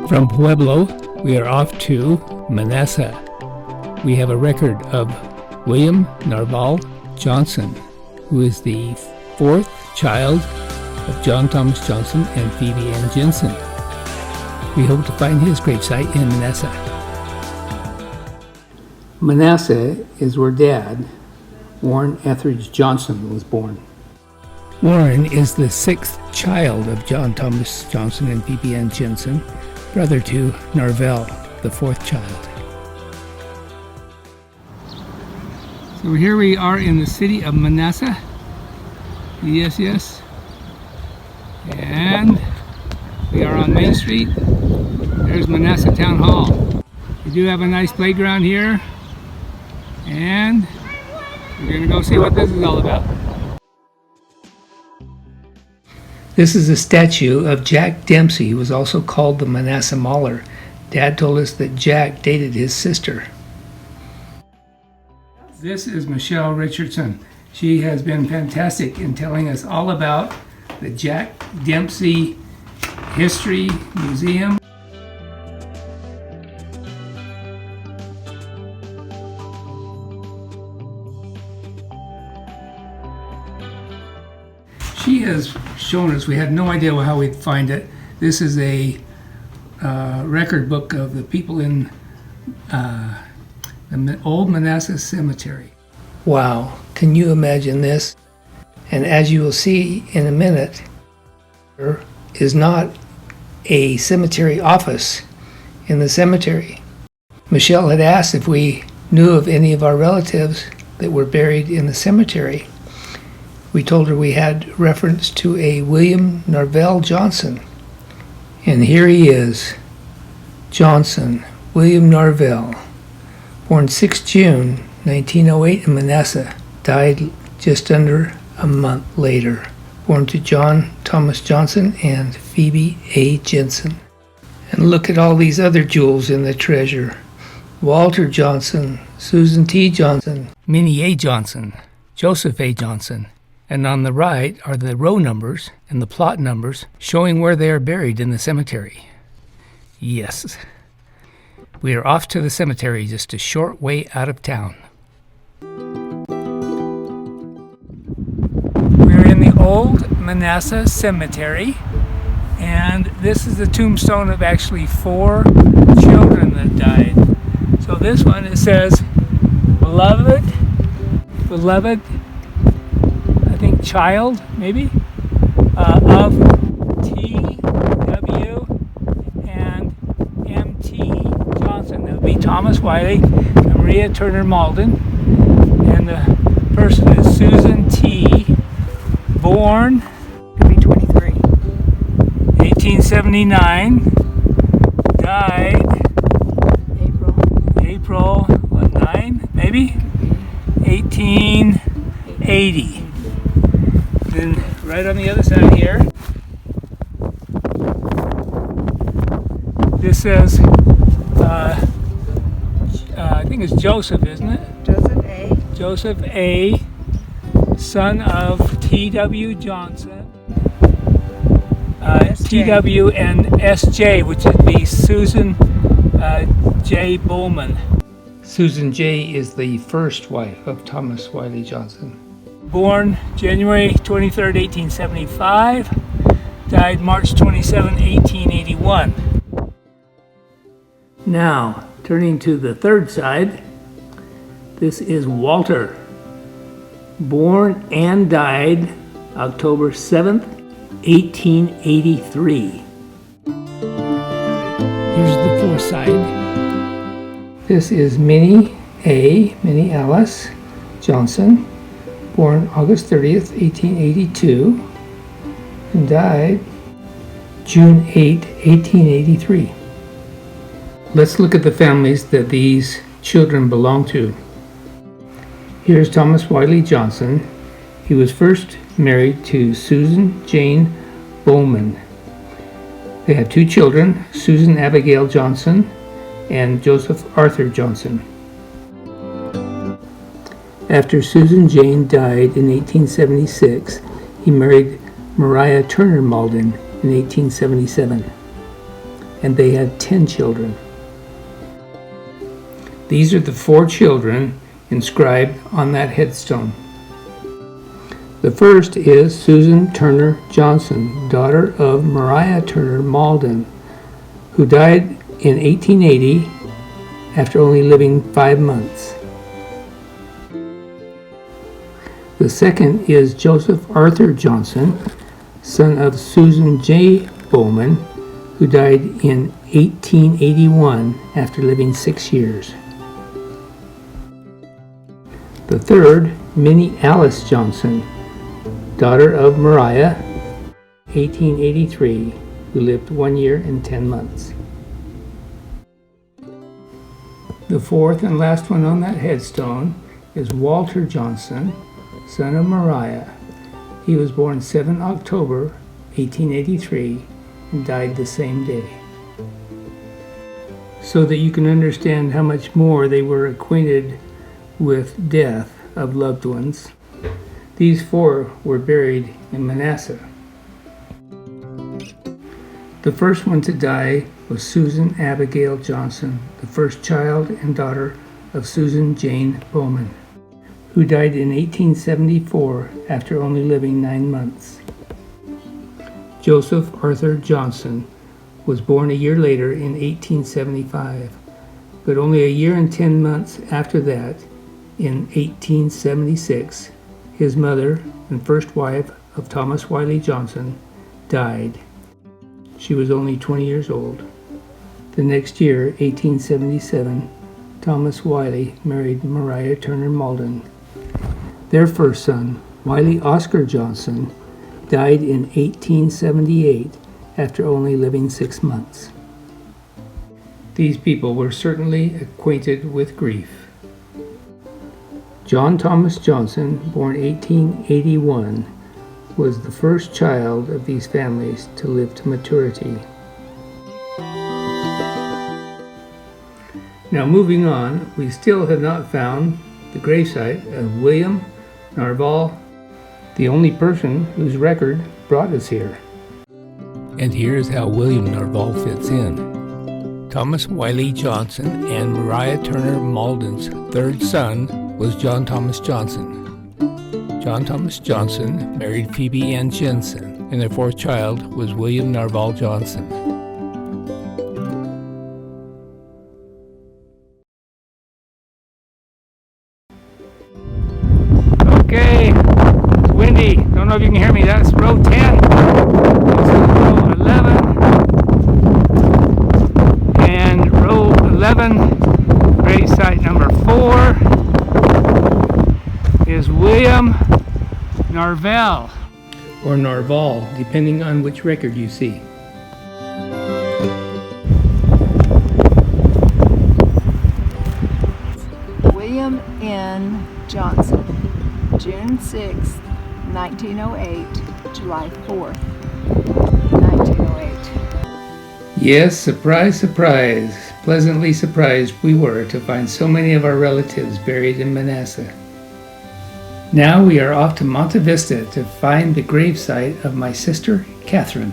From Pueblo, we are off to Manassa. We have a record of William Narvall Johnson, who is the fourth child of John Thomas Johnson and Phoebe Ann Jensen. We hope to find his gravesite in Manassa. Manassa is where Dad, Warren Etheridge Johnson, was born. Warren is the sixth child of John Thomas Johnson and Phoebe Ann Jensen, brother to Narvall, the fourth child. So here we are in the city of Manassa. Yes. And we are on Main Street. There's Manassa Town Hall. We do have a nice playground here. And we're going to go see what this is all about. This is a statue of Jack Dempsey, who was also called the Manassa Mauler. Dad told us that Jack dated his sister. This is Michelle Richardson. She has been fantastic in telling us all about the Jack Dempsey History Museum. She has shown us, we had no idea how we'd find it. This is a record book of the people in the old Manassa Cemetery. Wow, can you imagine this? And as you will see in a minute, there is not a cemetery office in the cemetery. Michelle had asked if we knew of any of our relatives that were buried in the cemetery. We told her we had reference to a William Narvall Johnson. And here he is, Johnson, William Narvall, born 6 June 1908 in Manassa, died just under a month later, born to John Thomas Johnson and Phoebe A. Jensen. And look at all these other jewels in the treasure. Walter Johnson, Susan T. Johnson, Minnie A. Johnson, Joseph A. Johnson. And on the right are the row numbers and the plot numbers showing where they are buried in the cemetery. Yes, we are off to the cemetery just a short way out of town. We're in the old Manassa Cemetery, and this is the tombstone of actually 4 children that died. So this one, it says, beloved, I think child, maybe, of T.W. and M.T. Johnson. That would be Thomas Wiley and Maria Turner Malden. And the person is Susan T. Born, could be 23. 1879. Died April 9, maybe? 1880. Then right on the other side here, this says, I think it's Joseph, isn't it? Joseph A., son of T.W. Johnson, T.W. and S.J., which would be Susan J. Bowman. Susan J. is the first wife of Thomas Wiley Johnson. Born January 23rd, 1875, died March 27, 1881. Now, turning to the third side, this is Walter, born and died October 7th, 1883. Here's the fourth side. This is Minnie Alice Johnson, born August 30th, 1882, and died June 8, 1883. Let's look at the families that these children belong to. Here's Thomas Wiley Johnson. He was first married to Susan Jane Bowman. They had 2 children, Susan Abigail Johnson and Joseph Arthur Johnson. After Susan Jane died in 1876, he married Mariah Turner Malden in 1877, and they had 10 children. These are the 4 children inscribed on that headstone. The first is Susan Turner Johnson, daughter of Mariah Turner Malden, who died in 1880 after only living 5 months. The second is Joseph Arthur Johnson, son of Susan J. Bowman, who died in 1881 after living 6 years. The third, Minnie Alice Johnson, daughter of Mariah, 1883, who lived 1 year and 10 months. The fourth and last one on that headstone is Walter Johnson, son of Mariah. He was born 7 October 1883 and died the same day. So that you can understand how much more they were acquainted with death of loved ones, these 4 were buried in Manassa. The first one to die was Susan Abigail Johnson, the first child and daughter of Susan Jane Bowman, who died in 1874 after only living 9 months. Joseph Arthur Johnson was born a year later in 1875, but only a year and 10 months after that, in 1876, his mother and first wife of Thomas Wiley Johnson died. She was only 20 years old. The next year, 1877, Thomas Wiley married Mariah Turner Malden. Their first son, Wiley Oscar Johnson, died in 1878 after only living 6 months. These people were certainly acquainted with grief. John Thomas Johnson, born 1881, was the first child of these families to live to maturity. Now moving on, we still have not found the gravesite of William Narvall, the only person whose record brought us here. And here's how William Narvall fits in. Thomas Wiley Johnson and Mariah Turner Malden's third son was John Thomas Johnson. John Thomas Johnson married Phoebe Ann Jensen, and their fourth child was William Narvall Johnson. Okay, it's windy. Don't know if you can hear me. That's row 10. This is row 11. And row 11, gravesite number 4, is William Narvall, or Narvall, depending on which record you see. William N. Johnson, June 6, 1908, July 4th, 1908. Yes, surprise, surprise. Pleasantly surprised we were to find so many of our relatives buried in Manassa. Now we are off to Monte Vista to find the gravesite of my sister, Catherine.